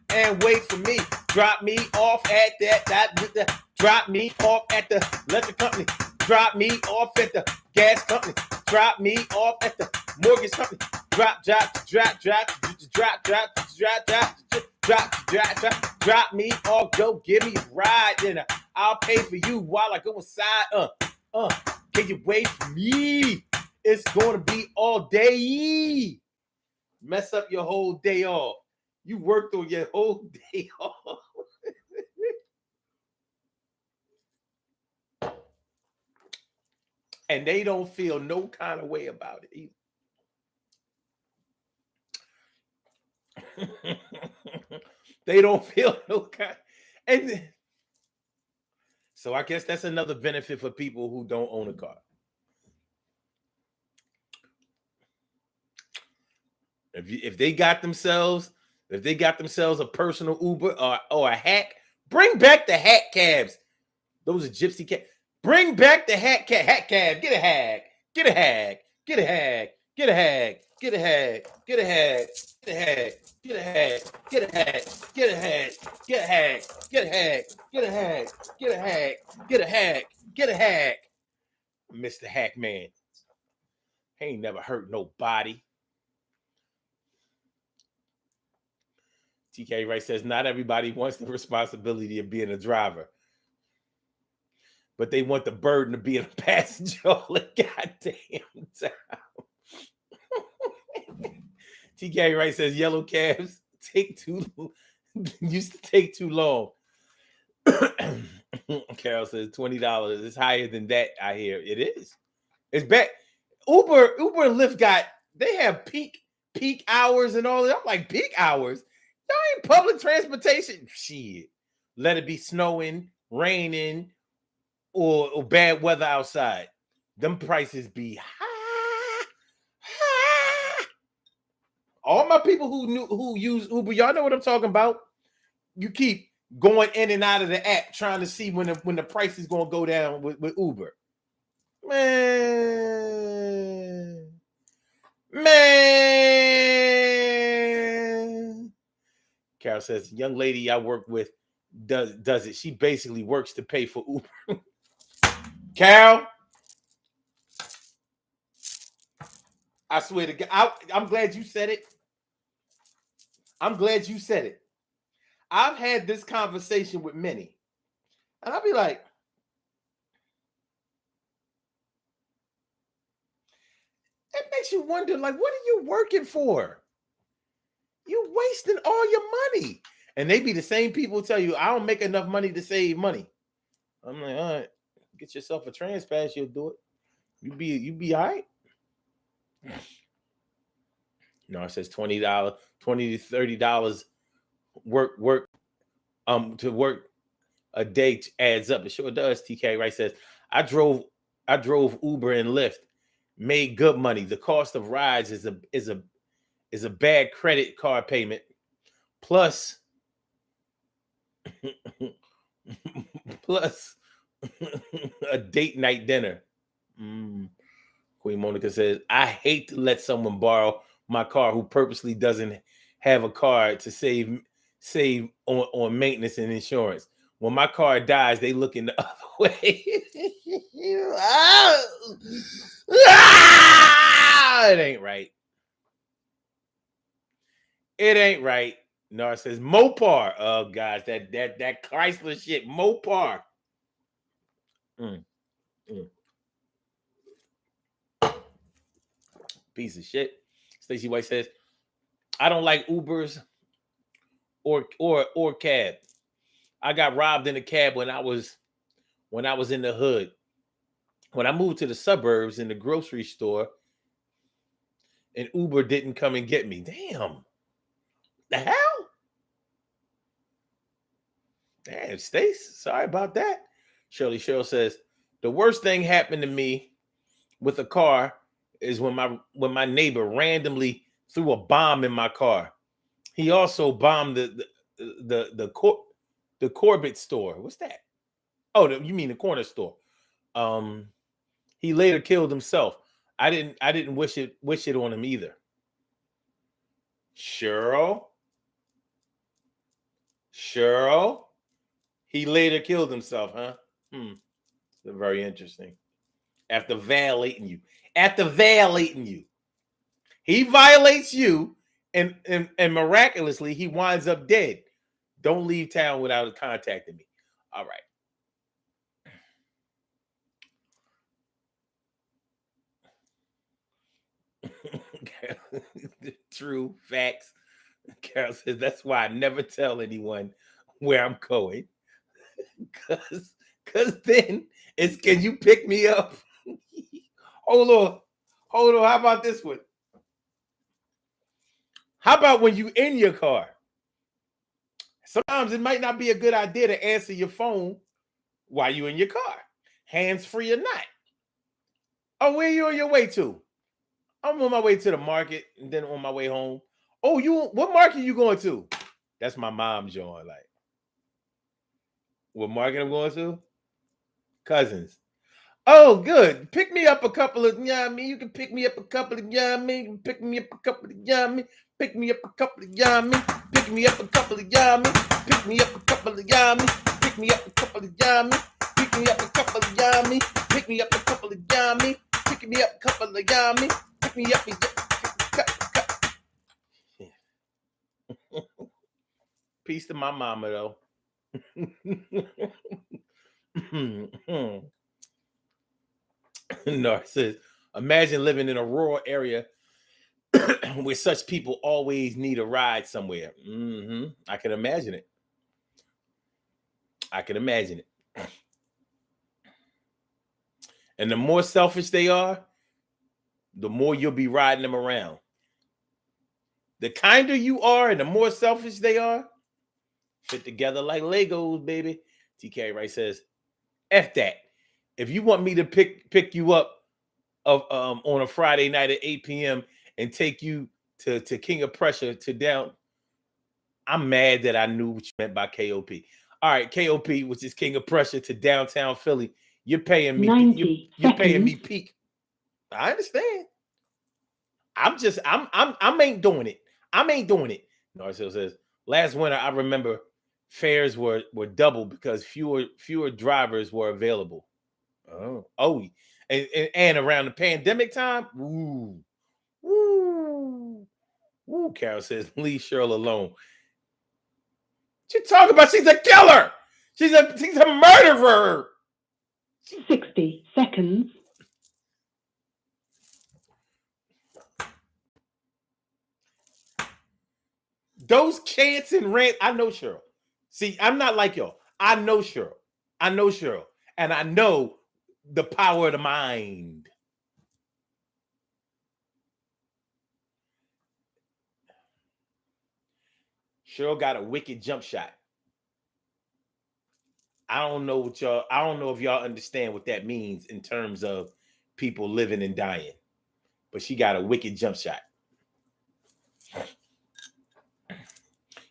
and wait for me? Drop me off at drop me off at the electric company. Drop me off at the gas company. Drop me off at the mortgage company. Drop drop me off, go give me a ride, then I'll pay for you while I go inside. Can you wait for me? It's gonna be all day. Mess up your whole day off. You worked on your whole day off. And they don't feel no kind of way about it either. They don't feel no kind. And so I guess that's another benefit for people who don't own a car. If they got themselves a personal Uber or a hack, bring back the hack cabs. Those are gypsy cabs. Bring back the hack cab. Hack cab. Get a hack. Get a hack. Get a hack. Get a hack. Get a hack. Get a hack. Get a hack. Get a hack. Get a hack. Get a hack. Get a hack. Get a hack. Get a hack. Get a hack. Get a hack. Get a hack. Mr. Hack Man. He ain't never hurt nobody. TK Wright says, not everybody wants the responsibility of being a driver, but they want the burden of being a passenger all the goddamn time. TK Wright says, yellow cabs used to take too long. Carol says $20. It's higher than that, I hear. It is. It's bad. Uber and Lyft they have peak hours and all that. I'm like, peak hours? Y'all ain't public transportation. Shit. Let it be snowing, raining, or bad weather outside. Them prices be high. All my people who use Uber, y'all know what I'm talking about. You keep going in and out of the app trying to see when the price is going to go down with Uber. Man. Carol says, young lady I work with does it. She basically works to pay for Uber. Carol, I swear to God, I'm glad you said it. I'm glad you said it. I've had this conversation with many, and I'll be like, it makes you wonder, like, what are you working for? You're wasting all your money. And they be the same people who tell you, I don't make enough money to save money. I'm like, all right, get yourself a trans pass, you'll do it. You be all right. No, it says $20, $20 to $30 work to work a day adds up. It sure does. TK Wright says, I drove Uber and Lyft, made good money. The cost of rides is a bad credit card payment, plus a date night dinner. Queen Monica says, I hate to let someone borrow my car who purposely doesn't have a car to save on maintenance and insurance. When my car dies, they look in the other way. It ain't right. It ain't right. Nar says Mopar. Oh gosh, that Chrysler shit. Mopar. Piece of shit. Stacey White says, I don't like Ubers or cab. I got robbed in a cab when I was in the hood. When I moved to the suburbs in the grocery store, and Uber didn't come and get me. Damn. The hell? Damn, Stace. Sorry about that. Shirley Cheryl says, the worst thing happened to me with a car is when my neighbor randomly threw a bomb in my car. He also bombed the Corbett store. What's that? Oh, you mean the corner store? He later killed himself. I didn't wish it on him either. Cheryl, he later killed himself, huh? Very interesting. After violating you, he violates you, and miraculously he winds up dead. Don't leave town without contacting me. All right. True facts. Carol says that's why I never tell anyone where I'm going. Cause then it's, can you pick me up? Hold on. How about this one? How about when you in your car? Sometimes it might not be a good idea to answer your phone while you in your car, hands free or not. Oh, where you on your way to? I'm on my way to the market and then on my way home. Oh, what market you going to? That's my mom's joint. Like, what market I'm going to? Cousins. Oh, good. Pick me up a couple of, you can pick me up a couple of, pick me up a couple of, pick me up a couple of, pick me up a couple of, pick me up a couple of, pick me up a couple of, pick me up a couple of, pick me up a couple of, pick me up a couple of, pick me up Peace to my mama, though. Narcissist. Imagine living in a rural area where such people always need a ride somewhere. I can imagine it. And the more selfish they are, the more you'll be riding them around. The kinder you are and the more selfish they are, fit together like Legos, baby. TK Wright says, F that. If you want me to pick you up on a Friday night at 8 p.m. and take you to King of Prussia to down, I'm mad that I knew what you meant by KOP. All right, KOP, which is King of Prussia, to downtown Philly. You're paying me. You're paying me peak. I understand. I ain't doing it. Narcissist says, last winter I remember fares were double because fewer drivers were available. Oh, and around the pandemic time, Carol says, leave Cheryl alone. What you talking about? She's a killer. She's a murderer. 60 seconds. Those chants and rant, I know Cheryl. See, I'm not like y'all. I know Cheryl. And I know the power of the mind. Cheryl got a wicked jump shot. I don't know if y'all understand what that means in terms of people living and dying. But she got a wicked jump shot.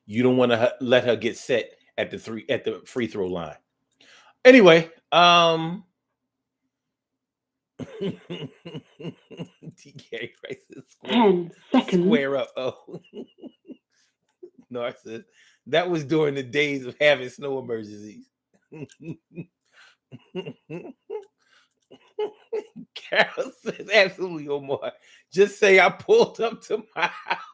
You don't want to let her get set at the free throw line. Anyway, TK Rice 10 seconds. Square up. Oh, Narcissist. That was during the days of having snow emergencies. Carol says, absolutely, Omar. Just say I pulled up to my house.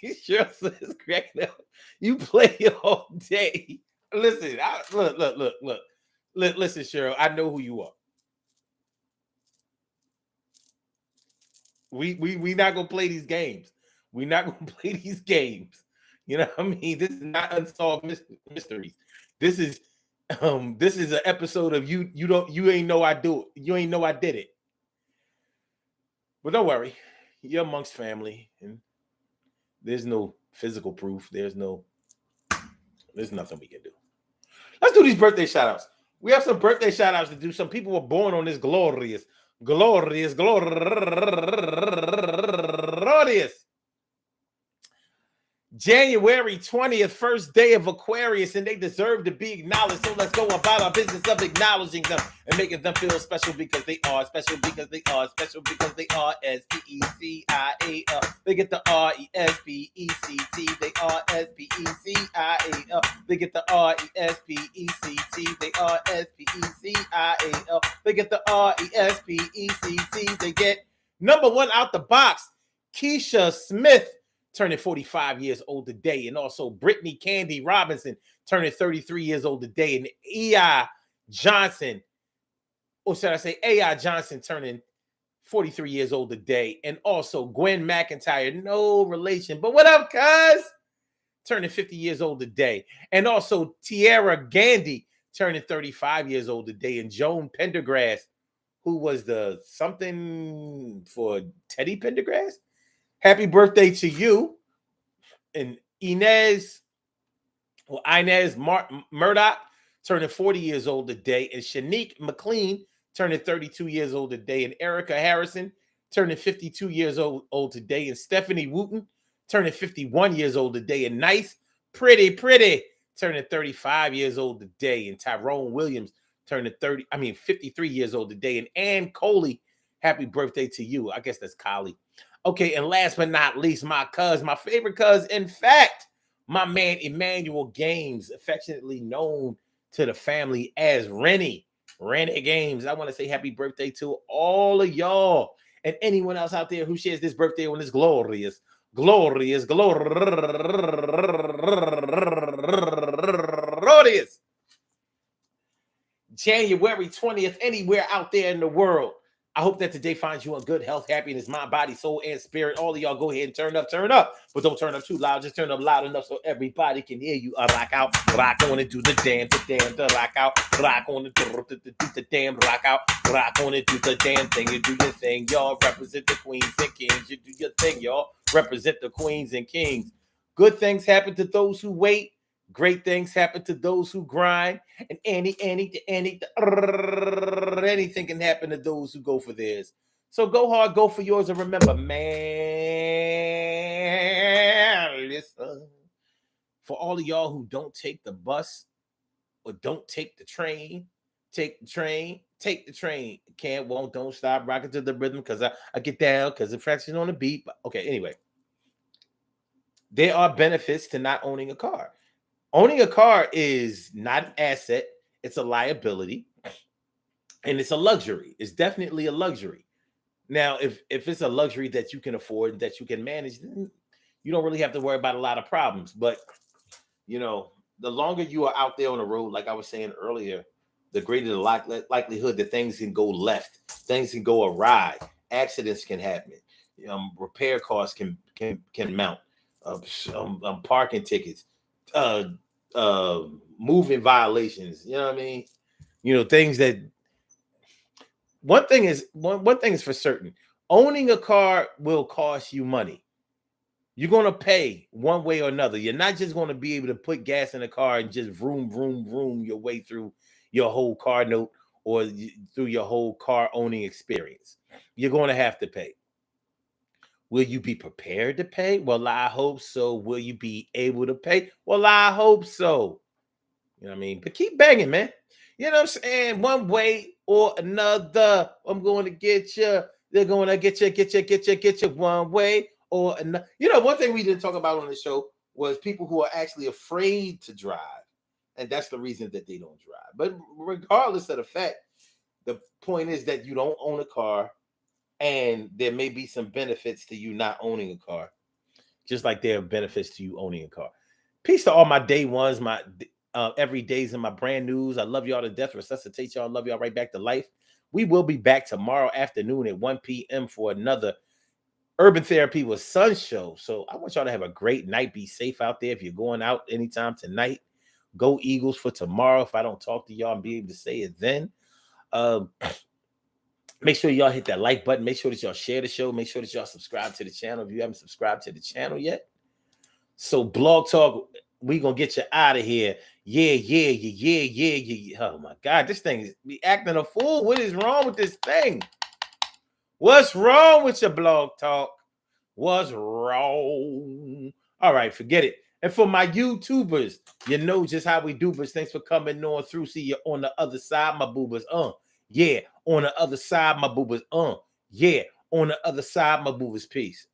Cheryl says, cracking up. You play all day. Listen, look. Listen, Cheryl, I know who you are. We not gonna play these games. You know what I mean? This is not unsolved mysteries. This is an episode of you ain't know I do it. You ain't know I did it. But don't worry, you're amongst family, and there's no physical proof. There's nothing we can do. Let's do these birthday shout outs. We have some birthday shout outs to do. Some people were born on this glorious January 20th, first day of Aquarius, and they deserve to be acknowledged. So let's go about our business of acknowledging them and making them feel special because they are special because they are special because they are S-P-E-C-I-A-L. They get the R-E-S-P-E-C-T. They are S-P-E-C-I-A-L. They get the R-E-S-P-E-C-T. They are S-P-E-C-I-A-L. They get the R-E-S-P-E-C-T. They get Number 1 out the box, Keisha Smith turning 45 years old today. And also Brittany Candy Robinson turning 33 years old today. And AI Johnson, or should I say AI Johnson turning 43 years old today. And also Gwen McIntyre, no relation, but what up, cuz? Turning 50 years old today. And also Tiara Gandy turning 35 years old today. And Joan Pendergrass, who was the something for Teddy Pendergrass. Happy birthday to you. And Inez Murdoch turning 40 years old today. And Shanique McLean turning 32 years old today. And Erica Harrison turning 52 years old today. And Stephanie Wooten turning 51 years old today. And Nice Pretty turning 35 years old today. And Tyrone Williams turning 53 years old today. And Ann Coley, happy birthday to you. I guess that's Collie. Okay, and last but not least, my favorite cuz, in fact, my man Emmanuel Games, affectionately known to the family as Rennie Games. I want to say happy birthday to all of y'all and anyone else out there who shares this birthday on this glorious January 20th, anywhere out there in the world. I hope that today finds you in good health, happiness, mind, body, soul, and spirit. All of y'all go ahead and turn up. But don't turn up too loud. Just turn up loud enough so everybody can hear you. Rock out, rock on and do the damn, rock out, rock on and do the damn, rock out, rock on and do the damn thing. You do your thing, y'all. Represent the queens and kings. You do your thing, y'all. Represent the queens and kings. Good things happen to those who wait. Great things happen to those who grind, and anything can happen to those who go for theirs. So go hard, go for yours, and remember, man, listen, for all of y'all who don't take the bus or don't take the train, take the train. Can't, won't, don't stop, rocking to the rhythm, because I get down, because the fraction on the beat. Okay, anyway, there are benefits to not owning a car. Owning a car is not an asset. It's a liability, and it's a luxury. It's definitely a luxury. Now, if it's a luxury that you can afford, that you can manage, then you don't really have to worry about a lot of problems. But, the longer you are out there on the road, like I was saying earlier, the greater the likelihood that things can go left, things can go awry, accidents can happen, repair costs can mount, parking tickets, moving violations, you know what I mean? Things that one thing is for certain. Owning a car will cost you money. You're going to pay one way or another. You're not just going to be able to put gas in a car and just vroom your way through your whole car note or through your whole car owning experience. You're going to have to pay. Will you be prepared to pay? Well, I hope so. Will you be able to pay? Well, I hope so. You know what I mean? But keep banging, man. You know what I'm saying? One way or another, I'm going to get you. They're going to get you one way or another. One thing we didn't talk about on the show was people who are actually afraid to drive. And that's the reason that they don't drive. But regardless of the fact, the point is that you don't own a car. And there may be some benefits to you not owning a car, just like there are benefits to you owning a car. Peace to all my day ones, my every days and my brand news. I love y'all to death. Resuscitate y'all. Love y'all right back to life. We will be back tomorrow afternoon at 1 p.m. for another Urban Therapy with Sun show. So I want y'all to have a great night. Be safe out there. If you're going out anytime tonight, go Eagles for tomorrow. If I don't talk to y'all and be able to say it then. Make sure y'all hit that like button. Make sure that y'all share the show. Make sure that y'all subscribe to the channel if you haven't subscribed to the channel yet. So Blog Talk, we going to get you out of here. Yeah. Oh, my God. This thing is be acting a fool. What is wrong with this thing? What's wrong with your Blog Talk? What's wrong? All right, forget it. And for my YouTubers, you know just how we do, but thanks for coming on through. See you on the other side, my boobers. Yeah, on the other side, my boobers. Yeah, on the other side, my boobers. Peace.